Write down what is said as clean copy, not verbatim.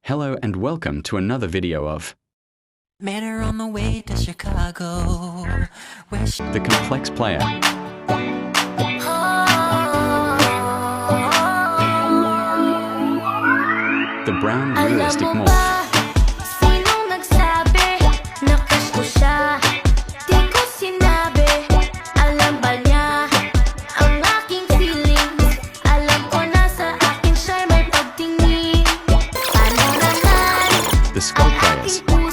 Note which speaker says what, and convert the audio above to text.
Speaker 1: Hello and welcome to another video of
Speaker 2: Met her on the way to Chicago, where she
Speaker 1: The Complex Player. The brown realistic morph.
Speaker 3: Sinong nagsabi na crush ko siya? Di ko sinabi, alam ba niya ang aking feelings? Alam ko na sa akin siya'y may pagtingin. Ano naman
Speaker 1: The Skull
Speaker 3: ang
Speaker 1: Players.
Speaker 3: aking